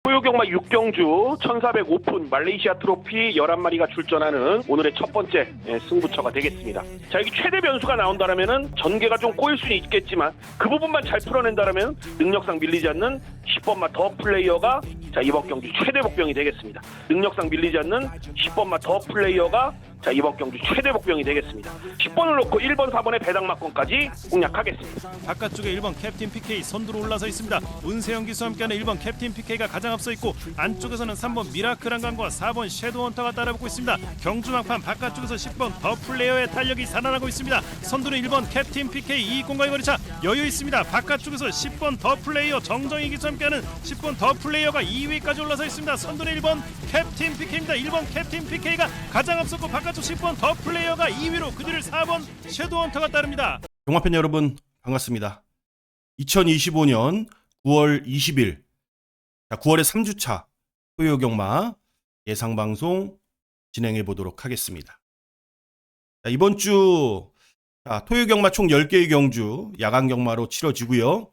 토요경마 6경주 1400 오픈 말레이시아 트로피 11마리가 출전하는 오늘의 첫 번째 승부처가 되겠습니다. 자, 여기 최대 변수가 나온다라면은 전개가 좀 꼬일 수는 있겠지만 그 부분만 잘 풀어낸다라면 능력상 밀리지 않는 10번마 더 플레이어가 자, 이번 경주 최대 복병이 되겠습니다. 능력상 밀리지 않는 10번마 더 플레이어가 자, 이번 경주 최대 복병이 되겠습니다. 10번을 놓고 1번, 4번의 배당막권까지 공략하겠습니다. 바깥쪽에 1번 캡틴 PK 선두로 올라서 있습니다. 문세영 기수와 함께하는 1번 캡틴 PK가 가장 앞서 있고 안쪽에서는 3번 미라클 한강과 4번 섀도우 헌터가 따라붙고 있습니다. 경주 막판 바깥쪽에서 10번 더 플레이어의 탄력이 살아나고 있습니다. 선두는 1번 캡틴 PK 이익공과의 거리차 여유 있습니다. 바깥쪽에서 10번 더 플레이어 정정희 기수와 함께하는 10번 더 플레이어가 2위까지 올라서 있습니다. 선두는 1번 캡틴 PK입니다. 1번 캡틴 PK가 가장 앞섰고 바깥쪽 10번 더 플레이어가 2위로 그 뒤를 4번 섀도우 헌터가 따릅니다. 경마팬 여러분 반갑습니다. 2025년 9월 20일 9월의 3주차 토요경마 예상방송 진행해 보도록 하겠습니다. 이번 주 토요경마 총 10개의 경주 야간경마로 치러지고요.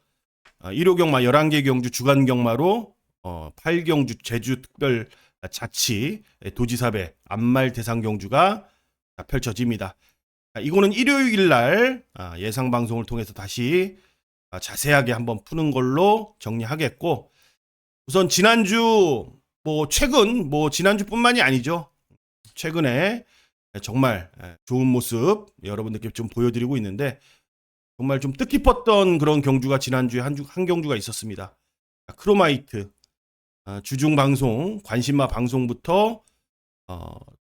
일요경마 11개 경주 주간경마로 8경주 제주특별 자치 도지사배 암말 대상 경주가 펼쳐집니다. 이거는 일요일 날 예상 방송을 통해서 다시 자세하게 한번 푸는 걸로 정리하겠고, 우선 지난주 최근 지난주뿐만이 아니죠. 최근에 정말 좋은 모습 여러분들께 좀 보여드리고 있는데 정말 좀 뜻깊었던 그런 경주가 지난주에 한 경주가 있었습니다. 크로마이트 주중 방송 관심마 방송부터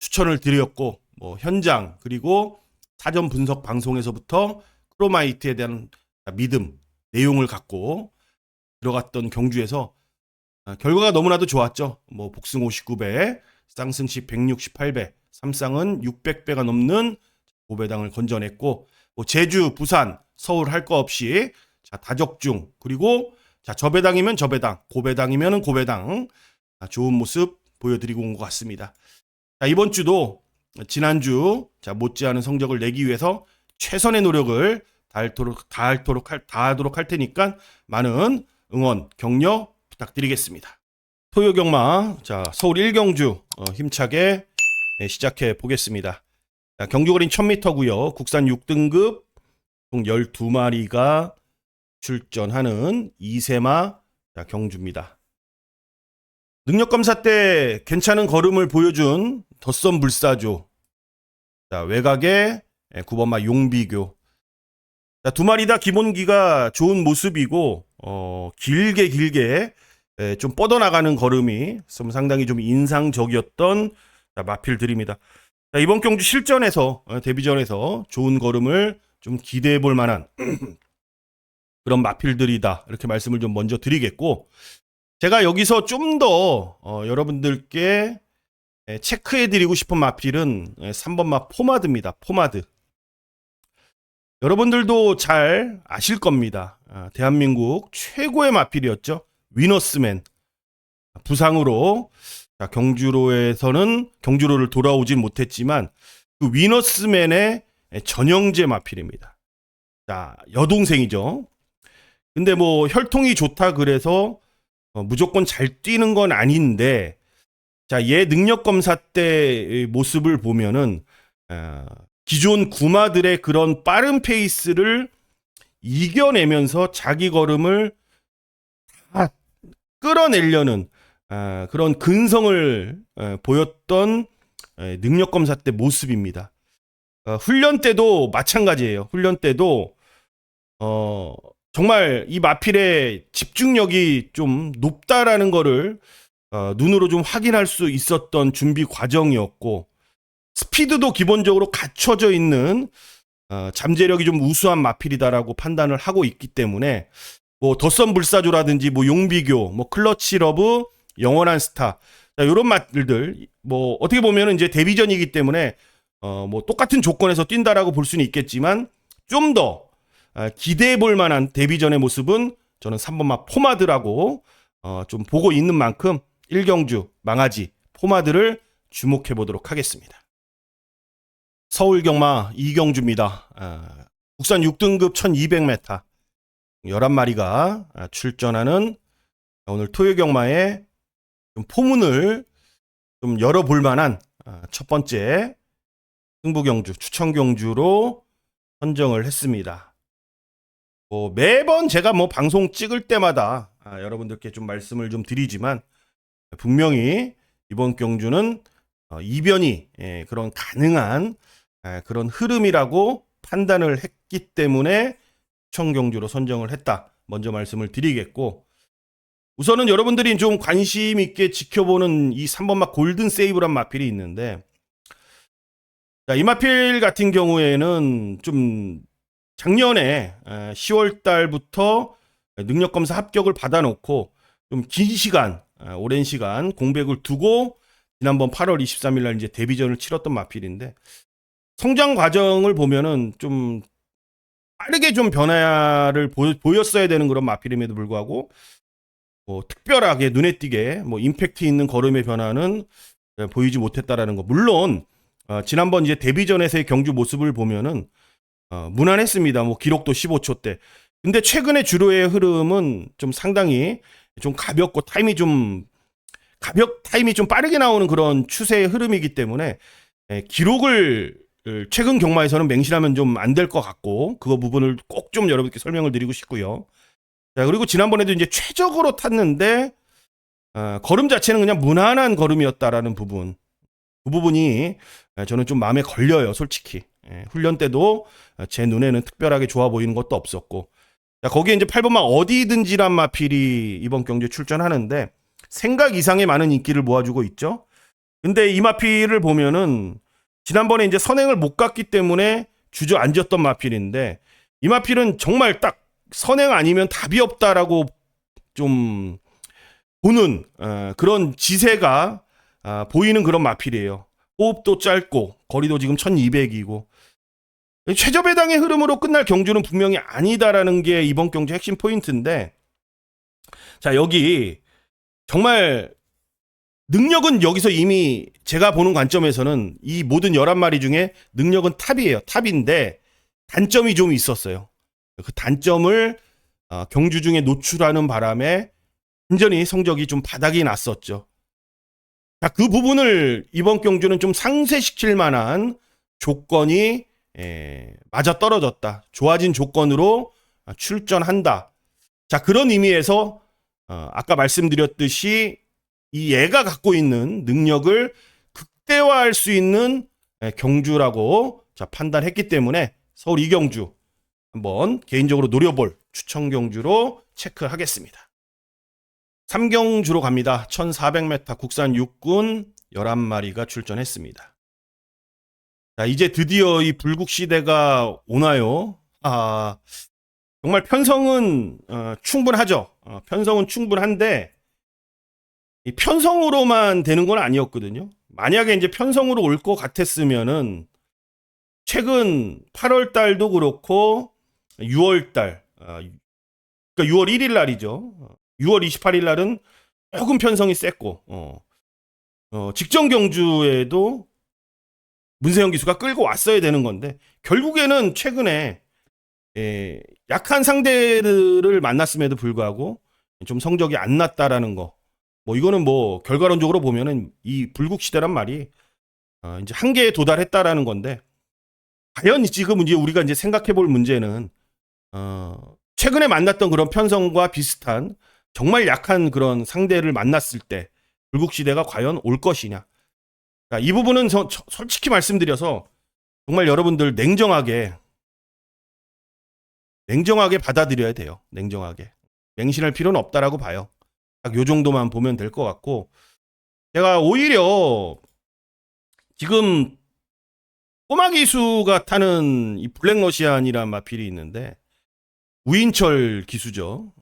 추천을 드렸고 현장 그리고 사전 분석 방송에서부터 크로마이트에 대한 믿음 내용을 갖고 들어갔던 경주에서 결과가 너무나도 좋았죠. 복승 59배, 쌍승시 168배, 삼쌍은 600배가 넘는 고배당을 건져냈고 제주, 부산, 서울 할 거 없이 다적중 그리고 저배당이면 저배당, 고배당이면 고배당 좋은 모습 보여드리고 온 것 같습니다. 이번 주도 지난주 못지않은 성적을 내기 위해서 최선의 노력을 다하도록 할 테니까 많은 응원, 격려 부탁드리겠습니다. 토요경마 서울 1경주 힘차게 시작해 보겠습니다. 경주거리는 1000m고요. 국산 6등급 총 12마리가 출전하는 2세마 경주입니다. 능력검사 때 괜찮은 걸음을 보여준 덧선 불사조, 외곽에 9번마 용비교, 두 마리 다 기본기가 좋은 모습이고 길게 좀 뻗어나가는 걸음이 상당히 좀 인상적이었던 마필들입니다. 이번 경주 실전에서 데뷔전에서 좋은 걸음을 좀 기대해 볼 만한 그런 마필들이다 이렇게 말씀을 좀 먼저 드리겠고, 제가 여기서 좀 더 여러분들께 체크해 드리고 싶은 마필은 3번마 포마드입니다. 포마드. 여러분들도 잘 아실 겁니다. 대한민국 최고의 마필이었죠. 위너스맨. 부상으로 경주로를 돌아오진 못했지만 그 위너스맨의 전형제 마필입니다. 여동생이죠. 근데 혈통이 좋다 그래서 무조건 잘 뛰는 건 아닌데, 얘 능력 검사 때 모습을 보면은 기존 구마들의 그런 빠른 페이스를 이겨내면서 자기 걸음을 다 끌어내려는 그런 근성을 보였던 능력 검사 때 모습입니다. 훈련 때도 마찬가지예요. 훈련 때도 정말 이 마필의 집중력이 좀 높다라는 거를 눈으로 좀 확인할 수 있었던 준비 과정이었고, 스피드도 기본적으로 갖춰져 있는 잠재력이 좀 우수한 마필이다라고 판단을 하고 있기 때문에 덧선 불사조라든지 용비교, 클러치 러브, 영원한 스타 이런 마필들 어떻게 보면 이제 데뷔전이기 때문에 똑같은 조건에서 뛴다라고 볼 수는 있겠지만 좀 더 기대해 볼 만한 데뷔전의 모습은 저는 3번마 포마드라고 좀 보고 있는 만큼 1경주 망아지 포마드를 주목해 보도록 하겠습니다. 서울경마 2경주입니다. 국산 6등급 1200m 11마리가 출전하는 오늘 토요경마의 좀 포문을 좀 열어볼 만한 첫 번째 승부 경주, 추천 경주로 선정을 했습니다. 매번 제가 방송 찍을 때마다 여러분들께 좀 말씀을 좀 드리지만 분명히 이번 경주는 이변이 그런 가능한 그런 흐름이라고 판단을 했기 때문에 추천 경주로 선정을 했다. 먼저 말씀을 드리겠고, 우선은 여러분들이 좀 관심 있게 지켜보는 이 3번막 골든 세이브란 마필이 있는데, 자, 이 마필 같은 경우에는 좀 작년에 10월 달부터 능력 검사 합격을 받아놓고 좀 긴 시간, 오랜 시간 공백을 두고 지난번 8월 23일 날 이제 데뷔전을 치렀던 마필인데, 성장 과정을 보면은 좀 빠르게 좀 변화를 보였어야 되는 그런 마필임에도 불구하고 특별하게 눈에 띄게 임팩트 있는 걸음의 변화는 보이지 못했다라는 거. 물론 지난번 이제 데뷔전에서의 경주 모습을 보면은 무난했습니다. 기록도 15초대. 근데 최근에 주로의 흐름은 좀 상당히 좀 가볍고 타임이 좀 빠르게 나오는 그런 추세의 흐름이기 때문에 기록을 최근 경마에서는 맹신하면 좀 안 될 것 같고, 그거 부분을 꼭 좀 여러분께 설명을 드리고 싶고요. 자, 그리고 지난번에도 이제 최적으로 탔는데 걸음 자체는 그냥 무난한 걸음이었다라는 부분. 그 부분이 저는 좀 마음에 걸려요, 솔직히. 훈련 때도 제 눈에는 특별하게 좋아 보이는 것도 없었고. 자, 거기에 이제 8번막 어디든지란 마필이 이번 경주에 출전하는데 생각 이상의 많은 인기를 모아주고 있죠. 근데 이 마필을 보면은 지난번에 이제 선행을 못 갔기 때문에 주저앉았던 마필인데, 이 마필은 정말 딱 선행 아니면 답이 없다라고 좀 보는 그런 지세가 보이는 그런 마필이에요. 호흡도 짧고 거리도 지금 1200이고 최저 배당의 흐름으로 끝날 경주는 분명히 아니다라는 게 이번 경주 핵심 포인트인데, 자, 여기 정말 능력은 여기서 이미 제가 보는 관점에서는 이 모든 11마리 중에 능력은 탑이에요. 탑인데 단점이 좀 있었어요. 그 단점을 경주 중에 노출하는 바람에 완전히 성적이 좀 바닥이 났었죠. 자, 그 부분을 이번 경주는 좀 상쇄시킬 만한 조건이 맞아 떨어졌다. 좋아진 조건으로 출전한다. 자, 그런 의미에서 아까 말씀드렸듯이 이 얘가 갖고 있는 능력을 극대화할 수 있는 경주라고 판단했기 때문에 서울 이경주 한번 개인적으로 노려볼 추천 경주로 체크하겠습니다. 3경주로 갑니다. 1400m 국산 육군 11마리가 출전했습니다. 자, 이제 드디어 이 불국시대가 오나요? 정말 편성은 충분하죠. 편성은 충분한데 이 편성으로만 되는 건 아니었거든요. 만약에 이제 편성으로 올 것 같았으면은 최근 8월 달도 그렇고 6월 달, 그러니까 6월 1일 날이죠. 6월 28일 날은 조금 편성이 셌고, 직전 경주에도 문세영 기수가 끌고 왔어야 되는 건데, 결국에는 최근에 약한 상대들을 만났음에도 불구하고 좀 성적이 안 났다라는 거. 이거는 결과론적으로 보면은 이 불국시대란 말이 이제 한계에 도달했다라는 건데, 과연 지금 이제 우리가 이제 생각해 볼 문제는 최근에 만났던 그런 편성과 비슷한 정말 약한 그런 상대를 만났을 때 불국시대가 과연 올 것이냐. 자, 이 부분은 솔직히 말씀드려서 정말 여러분들 냉정하게 받아들여야 돼요. 냉정하게. 맹신할 필요는 없다라고 봐요. 딱 요 정도만 보면 될 것 같고, 제가 오히려 지금 꼬마 기수가 타는 이 블랙러시안이란 마필이 있는데, 우인철 기수죠.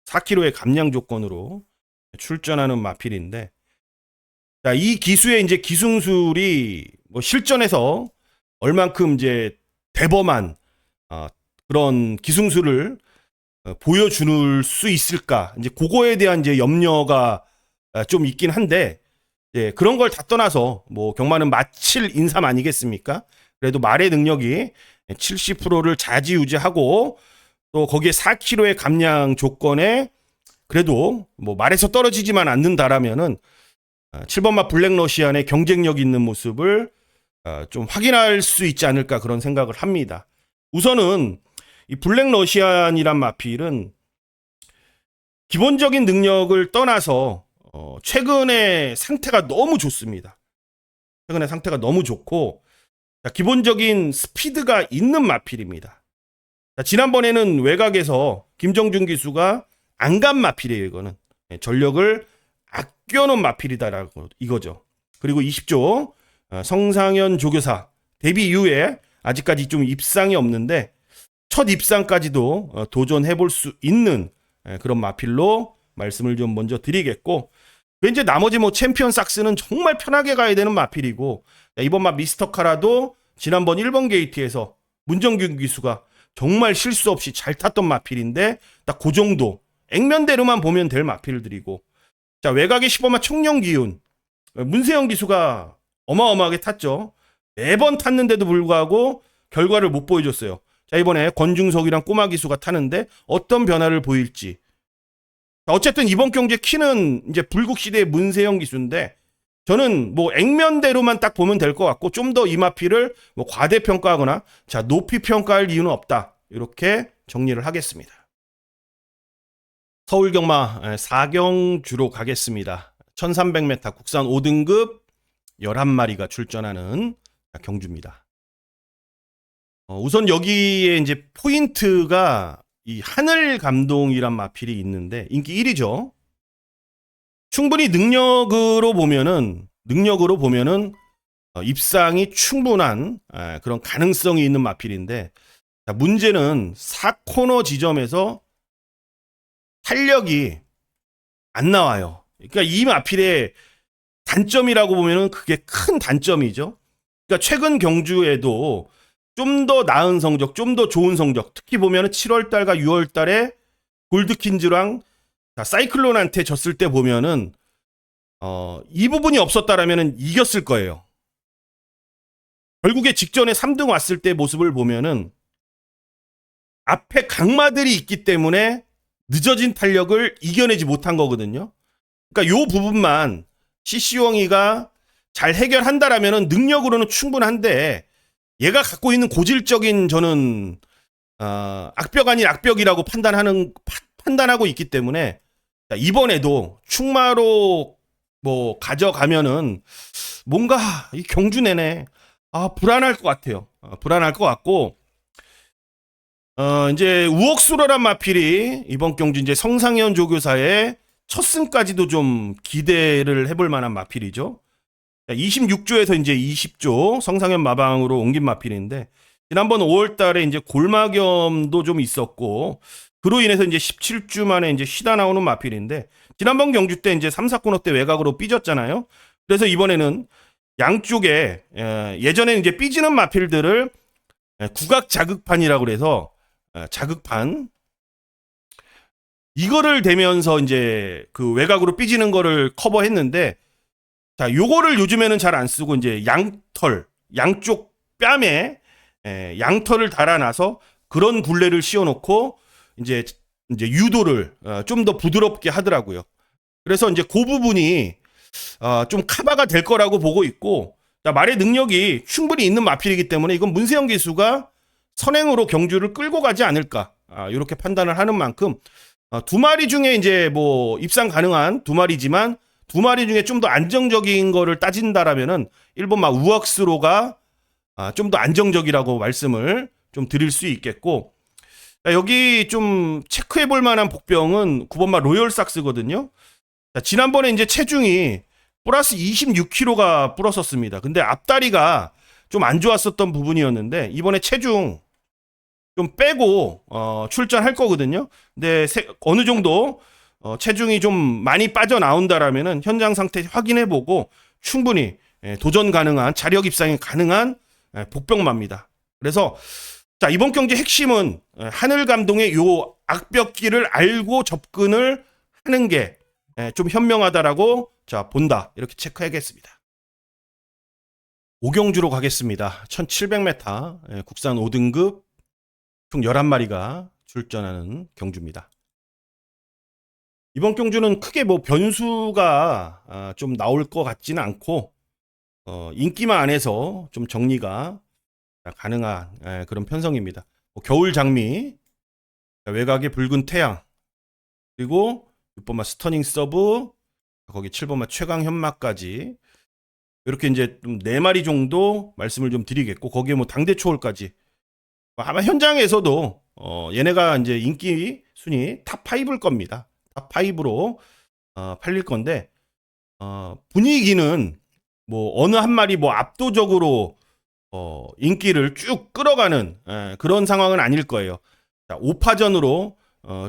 4kg의 감량 조건으로 출전하는 마필인데, 자, 이 기수의 이제 기승술이 실전에서 얼만큼 이제 대범한 그런 기승술을 보여줄 수 있을까? 이제 그거에 대한 이제 염려가 좀 있긴 한데, 그런 걸 다 떠나서 경마는 마칠 인삼 아니겠습니까? 그래도 말의 능력이 70%를 좌지우지하고 또 거기에 4kg의 감량 조건에 그래도 말에서 떨어지지만 않는다라면은 7번마 블랙러시안의 경쟁력 있는 모습을 좀 확인할 수 있지 않을까 그런 생각을 합니다. 우선은 이 블랙러시안이란 마필은 기본적인 능력을 떠나서 최근에 상태가 너무 좋습니다. 최근에 상태가 너무 좋고 기본적인 스피드가 있는 마필입니다. 지난번에는 외곽에서 김정준 기수가 안 간 마필이에요. 이거는 전력을 아껴놓은 마필이다라고 이거죠. 그리고 20조 성상현 조교사 데뷔 이후에 아직까지 좀 입상이 없는데 첫 입상까지도 도전해볼 수 있는 그런 마필로 말씀을 좀 먼저 드리겠고, 이제 나머지 뭐 챔피언 삭스는 정말 편하게 가야 되는 마필이고, 이번 마 미스터 카라도 지난번 1번 게이트에서 문정균 기수가 정말 실수 없이 잘 탔던 마필인데 딱 그 정도 액면대로만 보면 될 마필들이고, 자 외곽의 15마 청룡기운 문세영 기수가 어마어마하게 탔죠. 매번 탔는데도 불구하고 결과를 못 보여줬어요. 자 이번에 권중석이랑 꼬마 기수가 타는데 어떤 변화를 보일지. 어쨌든 이번 경기의 키는 이제 불국시대의 문세영 기수인데 저는 뭐 액면대로만 딱 보면 될 것 같고 좀 더 이 마필을 뭐 과대평가하거나 자 높이 평가할 이유는 없다. 이렇게 정리를 하겠습니다. 서울경마 4경주로 가겠습니다. 1300m 국산 5등급 11마리가 출전하는 경주입니다. 우선 여기에 이제 포인트가 이 하늘 감동이란 마필이 있는데 인기 1위죠. 충분히 능력으로 보면은 입상이 충분한 그런 가능성이 있는 마필인데 문제는 4코너 지점에서 탄력이 안 나와요. 그러니까 이 마필의 단점이라고 보면은 그게 큰 단점이죠. 그러니까 최근 경주에도 좀 더 나은 성적, 좀 더 좋은 성적, 특히 보면은 7월달과 6월달에 골드킨즈랑 사이클론한테 졌을 때 보면은 이 부분이 없었다라면은 이겼을 거예요. 결국에 직전에 3등 왔을 때 모습을 보면은 앞에 강마들이 있기 때문에 늦어진 탄력을 이겨내지 못한 거거든요. 그러니까 요 부분만 CC용이가 잘 해결한다라면은 능력으로는 충분한데 얘가 갖고 있는 고질적인 저는 악벽 아닌 악벽이라고 판단하고 있기 때문에 이번에도 충마로 뭐 가져가면은 뭔가 이 경주 내내 불안할 것 같아요. 불안할 것 같고 이제 우억수로란 마필이 이번 경주 이제 성상현 조교사의 첫 승까지도 좀 기대를 해볼 만한 마필이죠. 26조에서 이제 20조 성상현 마방으로 옮긴 마필인데 지난번 5월달에 이제 골마겸도 좀 있었고 그로 인해서 이제 17주 만에 이제 쉬다 나오는 마필인데 지난번 경주 때 이제 3, 4코너 때 외곽으로 삐졌잖아요. 그래서 이번에는 양쪽에 예전에는 이제 삐지는 마필들을 국악 자극판이라고 그래서 자극판 이거를 대면서 이제 그 외곽으로 삐지는 거를 커버했는데 자 요거를 요즘에는 잘 안 쓰고 이제 양쪽 뺨에 양털을 달아놔서 그런 굴레를 씌워놓고 이제 유도를 좀 더 부드럽게 하더라고요. 그래서 이제 그 부분이 좀 커버가 될 거라고 보고 있고 말의 능력이 충분히 있는 마필이기 때문에 이건 문세영 기수가 선행으로 경주를 끌고 가지 않을까 이렇게 판단을 하는 만큼 두 마리 중에 이제 뭐 입상 가능한 두 마리지만 두 마리 중에 좀 더 안정적인 거를 따진다라면은 1번 막 우악스로가 좀 더 안정적이라고 말씀을 좀 드릴 수 있겠고 여기 좀 체크해 볼 만한 복병은 9번 막 로열삭스거든요. 지난번에 이제 체중이 플러스 26kg가 불었었습니다. 근데 앞다리가 좀 안 좋았었던 부분이었는데 이번에 체중 좀 빼고 출전할 거거든요. 근데 어느 정도 체중이 좀 많이 빠져나온다라면은 현장 상태 확인해보고 충분히 도전 가능한 자력 입상이 가능한 복병마입니다. 그래서 자 이번 경기 핵심은 하늘 감동의 요 악벽기를 알고 접근을 하는 게 좀 현명하다라고 자 본다 이렇게 체크하겠습니다. 5경주로 가겠습니다. 1700m 국산 5등급 총 11마리가 출전하는 경주입니다. 이번 경주는 크게 뭐 변수가 좀 나올 것 같지는 않고 인기만 안에서 좀 정리가 가능한 그런 편성입니다. 뭐 겨울 장미, 외곽에 붉은 태양, 그리고 6번마 스터닝 서브, 거기 7번마 최강 현마까지 이렇게 이제 좀 4마리 정도 말씀을 좀 드리겠고, 거기에 뭐 당대 초월까지 아마 현장에서도 얘네가 이제 인기 순위 탑 5일 겁니다. 탑 5로 팔릴 건데 분위기는 뭐 어느 한 마리 뭐 압도적으로 인기를 쭉 끌어가는 그런 상황은 아닐 거예요. 자, 5파전으로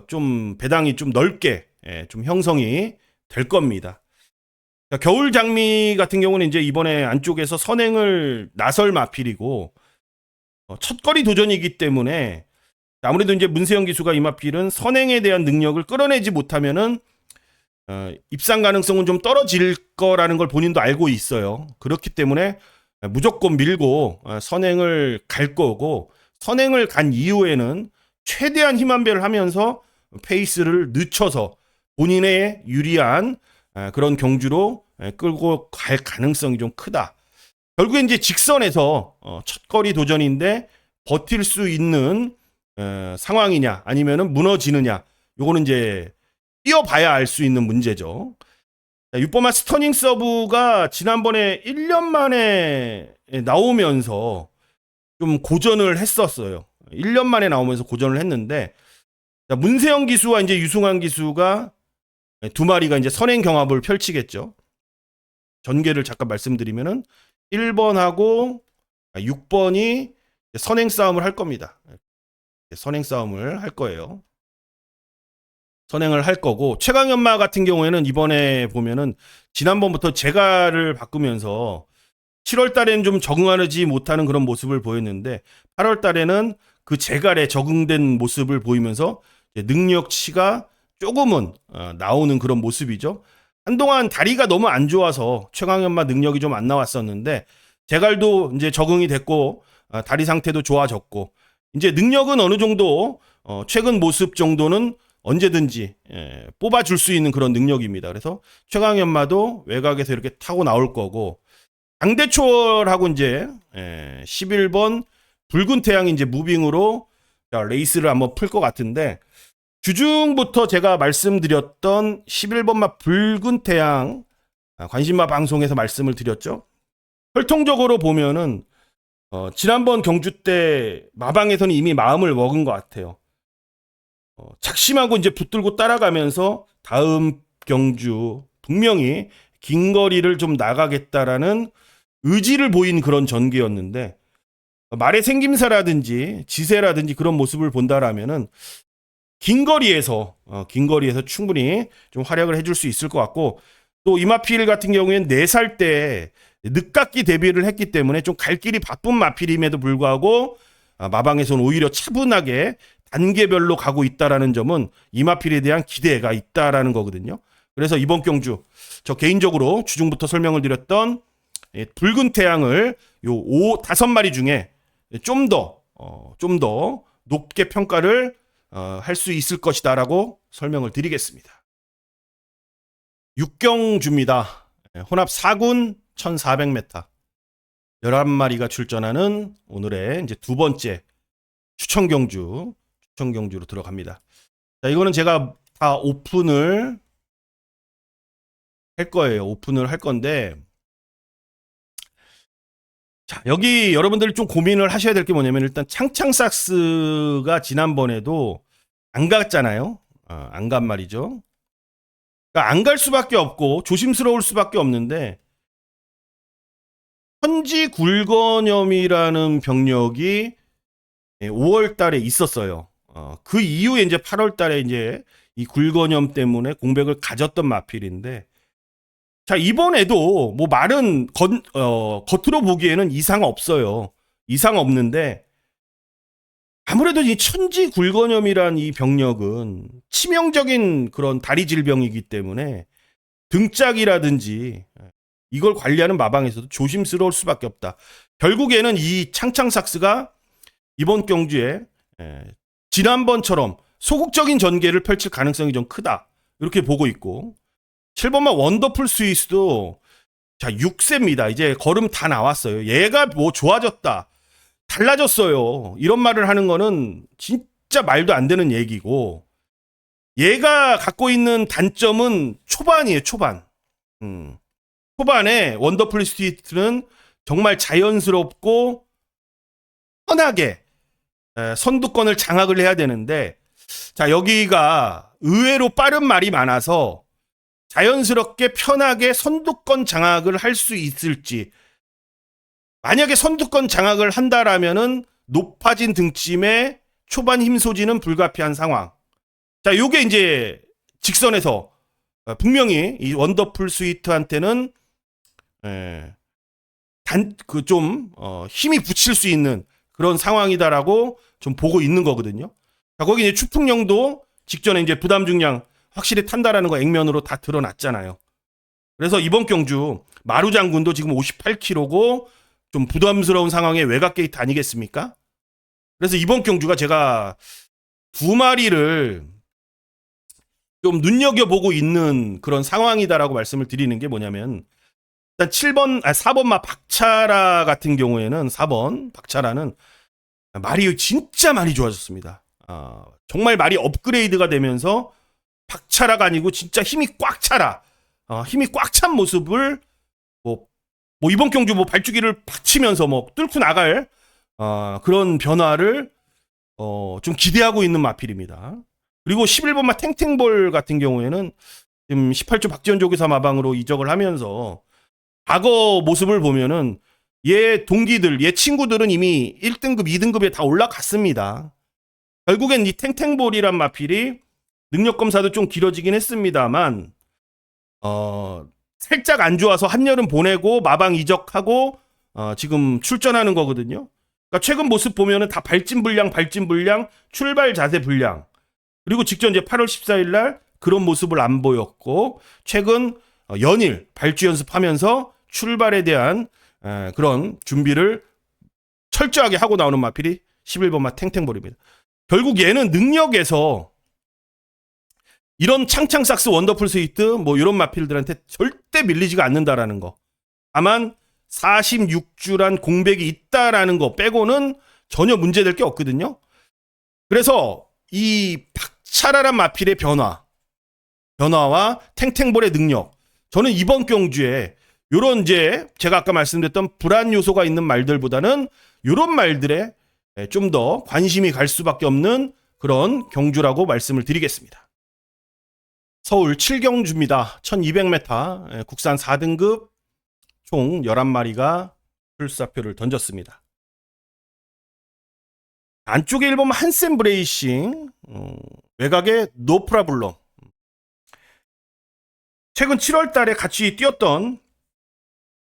좀 배당이 좀 넓게 좀 형성이 될 겁니다. 자, 겨울 장미 같은 경우는 이제 이번에 안쪽에서 선행을 나설 마필이고 첫거리 도전이기 때문에 아무래도 이제 문세영 기수가 이 마필은 선행에 대한 능력을 끌어내지 못하면은 입상 가능성은 좀 떨어질 거라는 걸 본인도 알고 있어요. 그렇기 때문에 무조건 밀고 선행을 갈 거고, 선행을 간 이후에는 최대한 힘안배를 하면서 페이스를 늦춰서 본인의 유리한 그런 경주로 끌고 갈 가능성이 좀 크다. 결국에 이제 직선에서 첫거리 도전인데 버틸 수 있는 상황이냐 아니면은 무너지느냐, 요거는 이제 뛰어봐야 알 수 있는 문제죠. 6번마 스터닝 서브가 지난번에 1년 만에 나오면서 좀 고전을 했었어요. 1년 만에 나오면서 고전을 했는데, 문세영 기수와 이제 유승환 기수가 두 마리가 이제 선행 경합을 펼치겠죠. 전개를 잠깐 말씀드리면은 1번하고 6번이 선행 싸움을 할 겁니다. 선행 싸움을 할 거예요. 선행을 할 거고, 최강연마 같은 경우에는 이번에 보면은 지난번부터 제가를 바꾸면서 7월 달에는 좀 적응하지 못하는 그런 모습을 보였는데 8월 달에는 그 제갈에 적응된 모습을 보이면서 능력치가 조금은 나오는 그런 모습이죠. 한동안 다리가 너무 안 좋아서 최강연마 능력이 좀 안 나왔었는데 제갈도 이제 적응이 됐고 다리 상태도 좋아졌고 이제 능력은 어느 정도 최근 모습 정도는 언제든지 뽑아줄 수 있는 그런 능력입니다. 그래서 최강연마도 외곽에서 이렇게 타고 나올 거고, 강대초월하고 이제 11번 붉은 태양이 이제 무빙으로 레이스를 한번 풀 것 같은데, 주중부터 제가 말씀드렸던 11번마 붉은 태양 관심마 방송에서 말씀을 드렸죠. 혈통적으로 보면은 지난번 경주 때 마방에서는 이미 마음을 먹은 것 같아요. 착심하고 이제 붙들고 따라가면서 다음 경주 분명히 긴 거리를 좀 나가겠다라는 의지를 보인 그런 전개였는데, 말의 생김새라든지 지세라든지 그런 모습을 본다라면은 긴 거리에서 충분히 좀 활약을 해줄 수 있을 것 같고, 또 이마필 같은 경우에는 4살 때 늦깎이 데뷔를 했기 때문에 좀 갈 길이 바쁜 마필임에도 불구하고 마방에서는 오히려 차분하게 단계별로 가고 있다라는 점은 이마필에 대한 기대가 있다라는 거거든요. 그래서 이번 경주 저 개인적으로 주중부터 설명을 드렸던 붉은 태양을 요 5마리 중에 좀 더 높게 평가를 할 수 있을 것이다라고 설명을 드리겠습니다. 6경주입니다. 혼합 4군 1400m 11마리가 출전하는 오늘의 이제 두 번째 추천 경주로 들어갑니다. 자, 이거는 제가 다 오픈을 할 거예요. 오픈을 할 건데, 자, 여기 여러분들이 좀 고민을 하셔야 될 게 뭐냐면, 일단 창창삭스가 지난번에도 안 갔잖아요. 안 간 말이죠. 그러니까 안 갈 수밖에 없고 조심스러울 수밖에 없는데, 현지 굴건염이라는 병력이 5월 달에 있었어요. 그 이후에 이제 8월 달에 이제 이 굴건염 때문에 공백을 가졌던 마필인데, 자, 이번에도 뭐 말은 겉으로 보기에는 이상 없어요. 이상 없는데, 아무래도 이 천지 굴건염이란 이 병력은 치명적인 그런 다리 질병이기 때문에 등짝이라든지 이걸 관리하는 마방에서도 조심스러울 수밖에 없다. 결국에는 이 창창삭스가 이번 경주에 지난번처럼 소극적인 전개를 펼칠 가능성이 좀 크다. 이렇게 보고 있고 7번마 원더풀 스위스도 자 6세입니다. 이제 걸음 다 나왔어요. 얘가 뭐 좋아졌다, 달라졌어요, 이런 말을 하는 거는 진짜 말도 안 되는 얘기고, 얘가 갖고 있는 단점은 초반이에요. 초반. 초반에 원더풀 스위스는 정말 자연스럽고 편하게 선두권을 장악을 해야 되는데, 자 여기가 의외로 빠른 말이 많아서 자연스럽게 편하게 선두권 장악을 할 수 있을지, 만약에 선두권 장악을 한다라면은 높아진 등짐에 초반 힘 소지는 불가피한 상황. 자 요게 이제 직선에서 분명히 이 원더풀 스위트한테는 힘이 붙일 수 있는 그런 상황이다라고 좀 보고 있는 거거든요. 자, 거기 이제 추풍령도 직전에 이제 부담 중량 확실히 탄다라는 거 액면으로 다 드러났잖아요. 그래서 이번 경주 마루 장군도 지금 58kg고 좀 부담스러운 상황에 외곽 게이트 아니겠습니까? 그래서 이번 경주가 제가 두 마리를 좀 눈여겨보고 있는 그런 상황이다라고 말씀을 드리는 게 뭐냐면, 일단 4번마 박차라 같은 경우에는 4번 박차라는 말이 진짜 많이 좋아졌습니다. 정말 말이 업그레이드가 되면서 박차라가 아니고 진짜 힘이 꽉 차라, 힘이 꽉 찬 모습을 뭐 이번 경주 뭐 발주기를 받치면서 뭐 뚫고 나갈 그런 변화를 좀 기대하고 있는 마필입니다. 그리고 11번마 탱탱볼 같은 경우에는 지금 18조 박지원 조교사 마방으로 이적을 하면서 과거 모습을 보면은 얘 동기들, 얘 친구들은 이미 1등급, 2등급에 다 올라갔습니다. 결국엔 이 탱탱볼이란 마필이 능력 검사도 좀 길어지긴 했습니다만 살짝 안 좋아서 한여름 보내고 마방 이적하고 지금 출전하는 거거든요. 그러니까 최근 모습 보면은 다 발진 불량, 출발 자세 불량. 그리고 직전 이제 8월 14일 날 그런 모습을 안 보였고, 최근 연일 발주 연습하면서 출발에 대한 그런 준비를 철저하게 하고 나오는 마필이 11번마 탱탱볼입니다. 결국 얘는 능력에서 이런 창창삭스 원더풀 스위트 뭐 이런 마필들한테 절대 밀리지가 않는다라는 거. 다만 46주란 공백이 있다라는 거 빼고는 전혀 문제될 게 없거든요. 그래서 이 박차라란 마필의 변화와 탱탱볼의 능력, 저는 이번 경주에 요런 이제 제가 아까 말씀드렸던 불안 요소가 있는 말들보다는 요런 말들에 좀 더 관심이 갈 수밖에 없는 그런 경주라고 말씀을 드리겠습니다. 서울 7경주입니다. 1200m 국산 4등급 총 11마리가 출사표를 던졌습니다. 안쪽에 1번 한센 브레이싱, 외곽에 노프라블럼. 최근 7월 달에 같이 뛰었던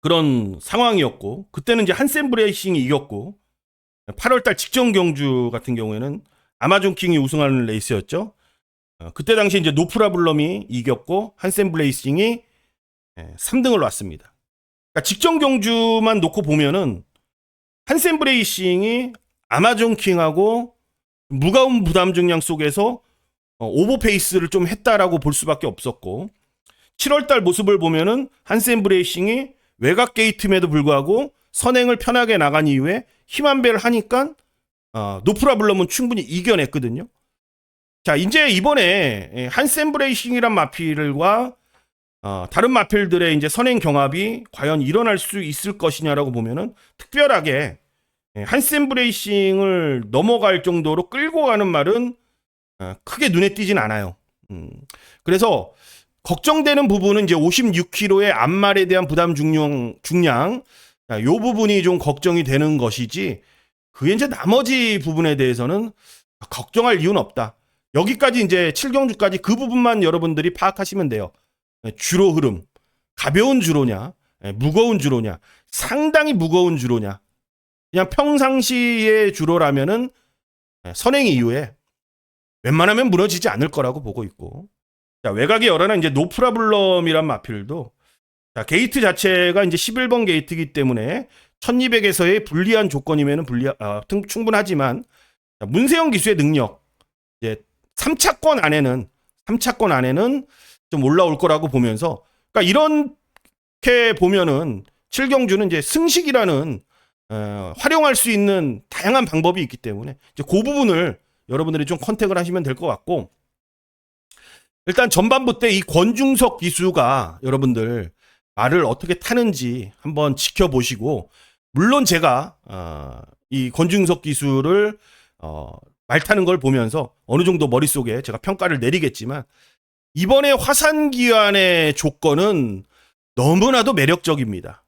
그런 상황이었고, 그때는 이제 한센 브레이싱이 이겼고, 8월 달 직전 경주 같은 경우에는 아마존 킹이 우승하는 레이스였죠. 그때 당시 이제 노프라블럼이 이겼고 한센 브레이싱이 3등을 놨습니다. 그러니까 직전 경주만 놓고 보면은 한센 브레이싱이 아마존 킹하고 무거운 부담 중량 속에서 오버페이스를 좀 했다라고 볼 수밖에 없었고, 7월달 모습을 보면은 한센 브레이싱이 외곽 게이트임에도 불구하고 선행을 편하게 나간 이후에 힘 한 배를 하니까 노프라블럼은 충분히 이겨냈거든요. 자, 이제 이번에 한센 브레이싱이란 마필과 다른 마필들의 이제 선행 경합이 과연 일어날 수 있을 것이냐라고 보면은 특별하게 한센 브레이싱을 넘어갈 정도로 끌고 가는 말은 크게 눈에 띄진 않아요. 그래서 걱정되는 부분은 이제 56kg의 앞말에 대한 부담 중량, 요 부분이 좀 걱정이 되는 것이지, 그게 이제 나머지 부분에 대해서는 걱정할 이유는 없다. 여기까지 이제 7경주까지 그 부분만 여러분들이 파악하시면 돼요. 주로 흐름, 가벼운 주로냐, 무거운 주로냐, 상당히 무거운 주로냐, 그냥 평상시의 주로라면은 선행 이후에 웬만하면 무너지지 않을 거라고 보고 있고, 자, 외곽에 열어는 이제 노프라블럼이란 마필도, 자, 게이트 자체가 이제 11번 게이트이기 때문에 1200에서의 불리한 조건이면은 충분하지만, 자, 문세영 기수의 능력, 이제 3차권 안에는 3차권 안에는 좀 올라올 거라고 보면서, 그러니까 이렇게 보면은 7경주는 이제 승식이라는 활용할 수 있는 다양한 방법이 있기 때문에 이제 그 부분을 여러분들이 좀 컨택을 하시면 될 것 같고, 일단 전반부 때 이 권중석 기수가 여러분들 말을 어떻게 타는지 한번 지켜보시고, 물론 제가 이 권중석 기수를 말 타는 걸 보면서 어느 정도 머릿속에 제가 평가를 내리겠지만, 이번에 화산기환의 조건은 너무나도 매력적입니다.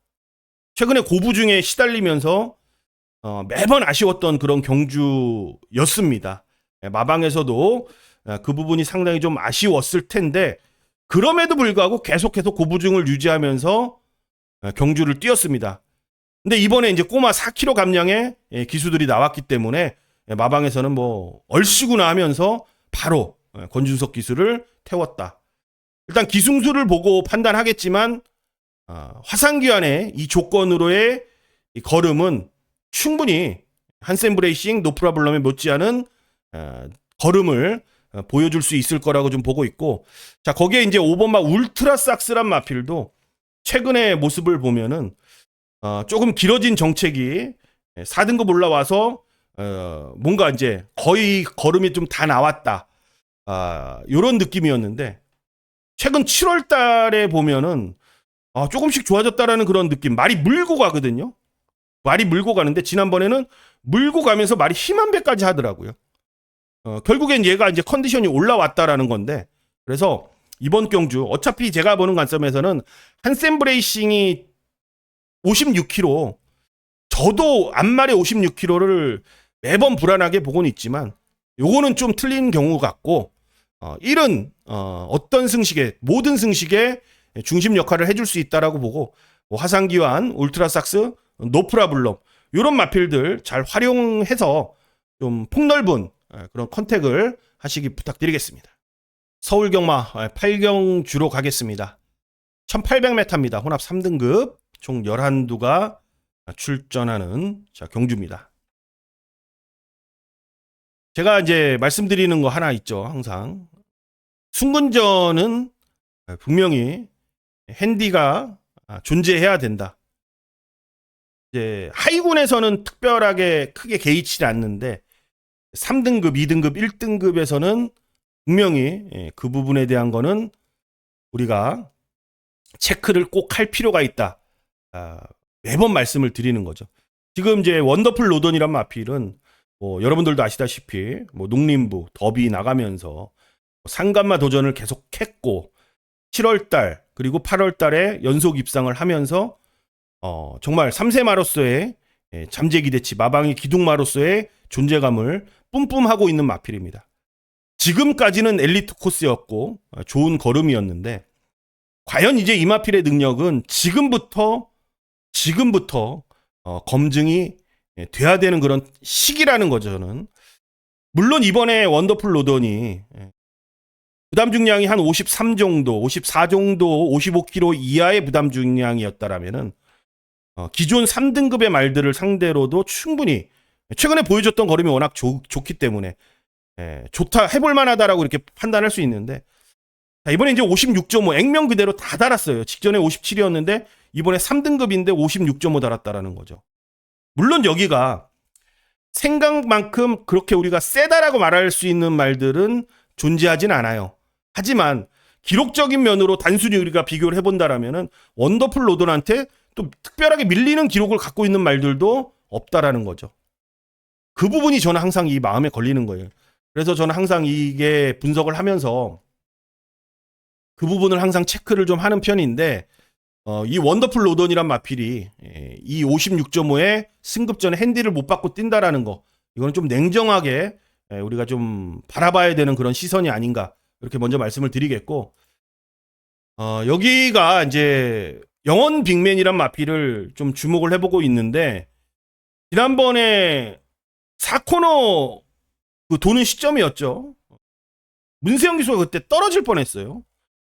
최근에 고부중에 시달리면서 매번 아쉬웠던 그런 경주였습니다. 마방에서도 그 부분이 상당히 좀 아쉬웠을 텐데, 그럼에도 불구하고 계속해서 고부중을 유지하면서 경주를 뛰었습니다. 근데 이번에 이제 꼬마 4kg 감량의 기수들이 나왔기 때문에 마방에서는 뭐 얼씨구나 하면서 바로 권준석 기수를 태웠다. 일단 기승수를 보고 판단하겠지만 화산기환의 이 조건으로의 이 걸음은 충분히 한센브레이싱, 노프라블럼에 못지않은 걸음을 보여줄 수 있을 거라고 좀 보고 있고, 자 거기에 이제 5번마 울트라삭스란 마필도 최근의 모습을 보면은 조금 길어진 정책이 4등급 올라와서 뭔가 이제 거의 걸음이 좀 다 나왔다, 요런 느낌이었는데, 최근 7월 달에 보면은 조금씩 좋아졌다라는 그런 느낌. 말이 물고 가거든요. 말이 물고 가는데 지난번에는 물고 가면서 말이 힘한 배까지 하더라고요. 결국엔 얘가 이제 컨디션이 올라왔다라는 건데, 그래서 이번 경주 어차피 제가 보는 관점에서는 한센브레이싱이 56kg, 저도 앞말에 56kg를 매번 불안하게 보고는 있지만 요거는 좀 틀린 경우 같고, 1은 어떤 승식에, 모든 승식에 중심 역할을 해줄 수 있다라고 보고, 화산기환, 울트라삭스, 노프라블럼 이런 마필들 잘 활용해서 좀 폭넓은 그런 컨택을 하시기 부탁드리겠습니다. 서울경마 8경주로 가겠습니다. 1800m입니다. 혼합 3등급 총 11두가 출전하는 경주입니다. 제가 이제 말씀드리는 거 하나 있죠. 항상 순근전은 분명히 핸디가 존재해야 된다. 이제 하이군에서는 특별하게 크게 개의치 않는데 3등급, 2등급, 1등급에서는 분명히 그 부분에 대한 거는 우리가 체크를 꼭 할 필요가 있다. 매번 말씀을 드리는 거죠. 지금 이제 원더풀 로던이란 마필은 여러분들도 아시다시피 농림부 더비 나가면서 상간마 도전을 계속했고, 7월달 그리고 8월달에 연속 입상을 하면서 정말 3세마로서의 잠재기대치, 마방의 기둥마로서의 존재감을 뿜뿜하고 있는 마필입니다. 지금까지는 엘리트 코스였고 좋은 걸음이었는데, 과연 이제 이 마필의 능력은 지금부터 검증이 돼야 되는 그런 시기라는 거죠. 저는 물론 이번에 원더풀 로던이 부담 중량이 한 53 정도, 54 정도, 55kg 이하의 부담 중량이었다라면은 기존 3등급의 말들을 상대로도 충분히 최근에 보여줬던 걸음이 워낙 좋기 때문에 좋다, 해볼 만하다라고 이렇게 판단할 수 있는데, 자, 이번에 이제 56.5 액면 그대로 다 달았어요. 직전에 57이었는데 이번에 3등급인데 56.5 달았다라는 거죠. 물론 여기가 생각만큼 그렇게 우리가 세다라고 말할 수 있는 말들은 존재하진 않아요. 하지만 기록적인 면으로 단순히 우리가 비교를 해본다라면은 원더풀 로던한테 또 특별하게 밀리는 기록을 갖고 있는 말들도 없다라는 거죠. 그 부분이 저는 항상 이 마음에 걸리는 거예요. 그래서 저는 항상 이게 분석을 하면서 그 부분을 항상 체크를 좀 하는 편인데, 이 원더풀 로던이란 마필이 이 56.5에 승급전에 핸디를 못 받고 뛴다라는 거, 이거는 좀 냉정하게 우리가 좀 바라봐야 되는 그런 시선이 아닌가, 이렇게 먼저 말씀을 드리겠고, 여기가 이제 영원 빅맨이란 마필을 좀 주목을 해보고 있는데, 지난번에 4코너 그 도는 시점이었죠. 문세영 기수가 그때 떨어질 뻔했어요.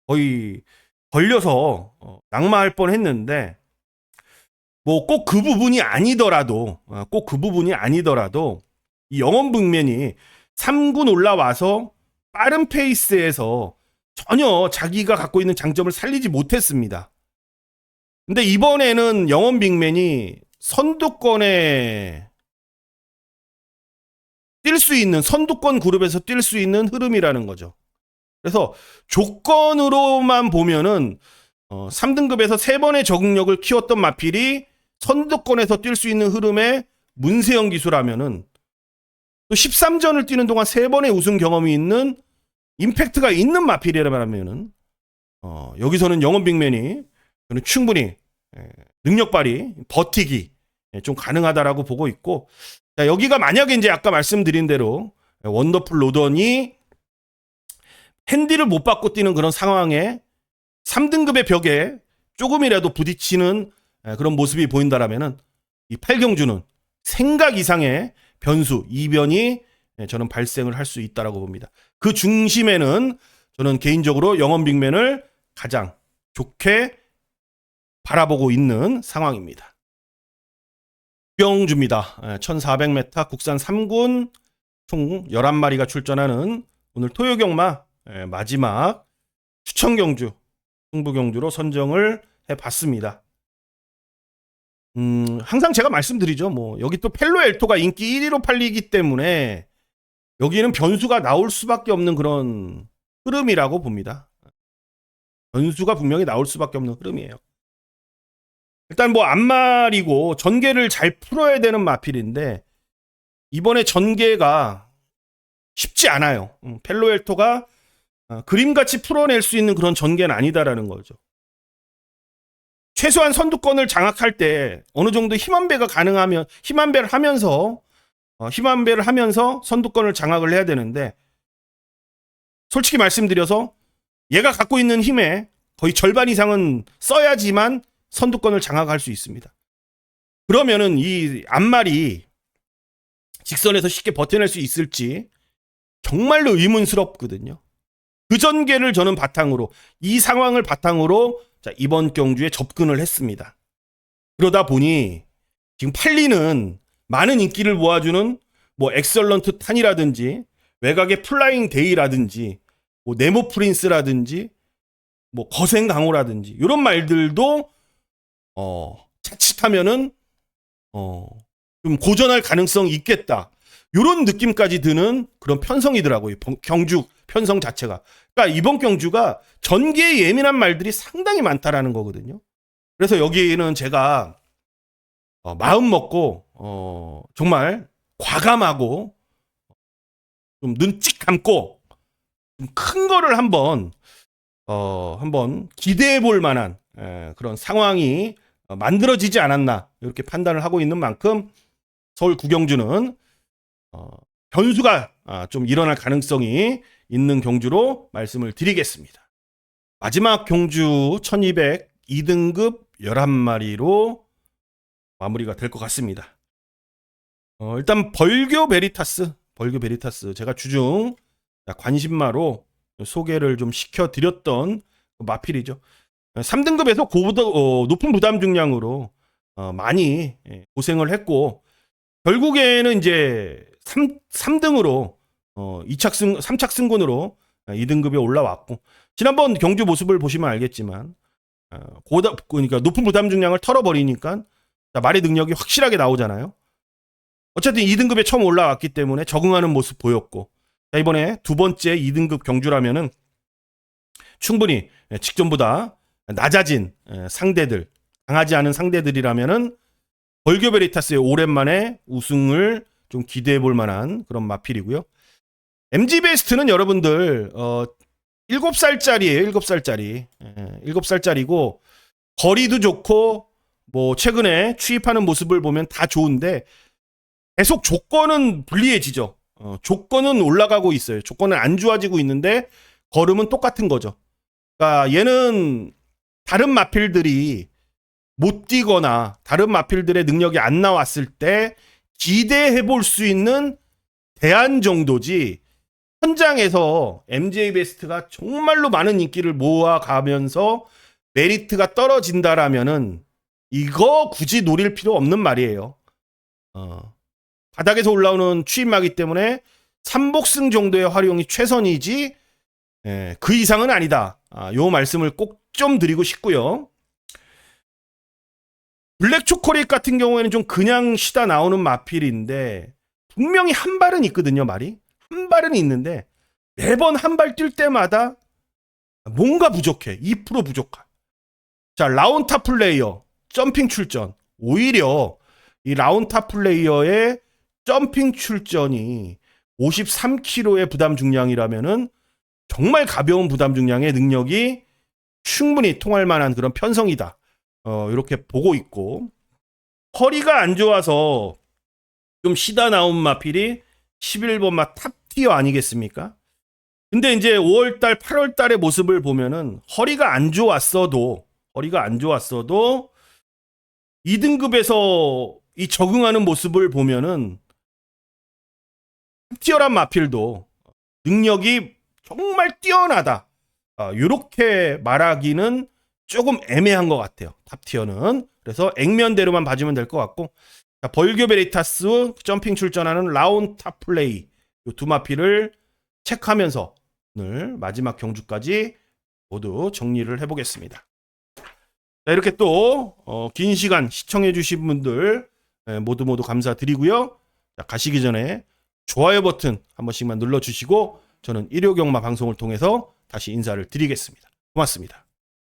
거의 걸려서 낙마할 뻔했는데, 뭐 꼭 그 부분이 아니더라도 이 영원 빅맨이 3군 올라와서 빠른 페이스에서 전혀 자기가 갖고 있는 장점을 살리지 못했습니다. 근데 이번에는 영원 빅맨이 선두권에 뛸 수 있는, 선두권 그룹에서 뛸 수 있는 흐름이라는 거죠. 그래서 조건으로만 보면은 3등급에서 3번의 적응력을 키웠던 마필이 선두권에서 뛸 수 있는 흐름의 문세영 기수라면은 또 13전을 뛰는 동안 3번의 우승 경험이 있는 임팩트가 있는 마필이라면은 여기서는 영원 빅맨이 저는 충분히 능력 발휘, 버티기 좀 가능하다라고 보고 있고, 자, 여기가 만약에 이제 아까 말씀드린 대로 원더풀 로던이 핸디를 못 받고 뛰는 그런 상황에 3등급의 벽에 조금이라도 부딪히는 그런 모습이 보인다라면은 이 8경주는 생각 이상의 변수, 이변이 저는 발생을 할 수 있다라고 봅니다. 그 중심에는 저는 개인적으로 영원 빅맨을 가장 좋게 바라보고 있는 상황입니다. 경주입니다. 1400m 국산 3군 총 11마리가 출전하는 오늘 토요경마 마지막 추천 경주, 승부 경주로 선정을 해봤습니다. 항상 제가 말씀드리죠. 뭐 여기 또 펠로 엘토가 인기 1위로 팔리기 때문에 여기는 변수가 나올 수밖에 없는 그런 흐름이라고 봅니다. 변수가 분명히 나올 수밖에 없는 흐름이에요. 일단 뭐 앞말이고 전개를 잘 풀어야 되는 마필인데 이번에 전개가 쉽지 않아요. 펠로 엘토가 그림같이 풀어낼 수 있는 그런 전개는 아니다라는 거죠. 최소한 선두권을 장악할 때 어느 정도 힘안배가 가능하면 힘안배를 하면서 선두권을 장악을 해야 되는데, 솔직히 말씀드려서 얘가 갖고 있는 힘의 거의 절반 이상은 써야지만 선두권을 장악할 수 있습니다. 그러면은 이 앞말이 직선에서 쉽게 버텨낼 수 있을지 정말로 의문스럽거든요. 그 전개를 저는 바탕으로, 이 상황을 바탕으로 자, 이번 경주에 접근을 했습니다. 그러다 보니 지금 팔리는 많은 인기를 모아주는 뭐 엑설런트 탄이라든지 외곽의 플라잉 데이라든지 뭐 네모 프린스라든지 뭐 거센 강호라든지 이런 말들도 자칫하면은 좀 고전할 가능성이 있겠다. 이런 느낌까지 드는 그런 편성이더라고요. 경주 편성 자체가. 그러니까 이번 경주가 전개에 예민한 말들이 상당히 많다라는 거거든요. 그래서 여기는 제가 마음 먹고 정말 과감하고 좀 눈찍 감고 좀 큰 거를 한번 기대해 볼 만한 그런 상황이 만들어지지 않았나 이렇게 판단을 하고 있는 만큼 서울 구경주는 변수가 좀 일어날 가능성이 있는 경주로 말씀을 드리겠습니다. 마지막 경주 1200 2등급 11마리로 마무리가 될 것 같습니다. 일단 벌교 베리타스 제가 주중 관심마로 소개를 좀 시켜드렸던 마필이죠. 3등급에서 높은 부담 중량으로 많이 고생을 했고 결국에는 이제 3등으로 3착 승군으로 2등급에 올라왔고, 지난번 경주 모습을 보시면 알겠지만 그러니까 높은 부담 중량을 털어버리니까 말의 능력이 확실하게 나오잖아요. 어쨌든 2등급에 처음 올라왔기 때문에 적응하는 모습 보였고, 이번에 두 번째 2등급 경주라면은 충분히 직전보다 낮아진 상대들, 강하지 않은 상대들이라면은 벌교 베리타스의 오랜만에 우승을 좀 기대해 볼 만한 그런 마필이고요. MG 베스트는 여러분들 7살짜리예요. 7살짜리고 거리도 좋고 뭐 최근에 취입하는 모습을 보면 다 좋은데 계속 조건은 불리해지죠. 조건은 올라가고 있어요. 조건은 안 좋아지고 있는데 걸음은 똑같은 거죠. 그러니까 얘는 다른 마필들이 못 뛰거나 다른 마필들의 능력이 안 나왔을 때 기대해 볼 수 있는 대안 정도지, 현장에서 MJ 베스트가 정말로 많은 인기를 모아가면서 메리트가 떨어진다라면은 이거 굳이 노릴 필요 없는 말이에요. 바닥에서 올라오는 추임마기 때문에 3복승 정도의 활용이 최선이지 그 이상은 아니다. 요 말씀을 꼭 좀 드리고 싶고요. 블랙 초콜릿 같은 경우에는 좀 그냥 쉬다 나오는 마필인데 분명히 한 발은 있거든요. 말이 한 발은 있는데 매번 한 발 뛸 때마다 뭔가 부족해. 2% 부족한. 자, 라운타 플레이어 점핑 출전. 오히려 이 라운타 플레이어의 점핑 출전이 53kg의 부담 중량이라면은 정말 가벼운 부담 중량의 능력이 충분히 통할 만한 그런 편성이다. 이렇게 보고 있고, 허리가 안 좋아서 좀 쉬다 나온 마필이 11번 마 탑티어 아니겠습니까? 근데 이제 5월달, 8월달의 모습을 보면은 허리가 안 좋았어도 2등급에서 이 적응하는 모습을 보면은 탑티어란 마필도 능력이 정말 뛰어나다. 이렇게 말하기는 조금 애매한 것 같아요. 탑티어는. 그래서 액면대로만 봐주면 될 것 같고, 자, 벌교 베리타스 점핑 출전하는 라운타 플레이 이 두 마필을 체크하면서 오늘 마지막 경주까지 모두 정리를 해보겠습니다. 자, 이렇게 또 긴 시간 시청해주신 분들 모두 감사드리고요. 자, 가시기 전에 좋아요 버튼 한 번씩만 눌러주시고 저는 일요경마 방송을 통해서 다시 인사를 드리겠습니다. 고맙습니다.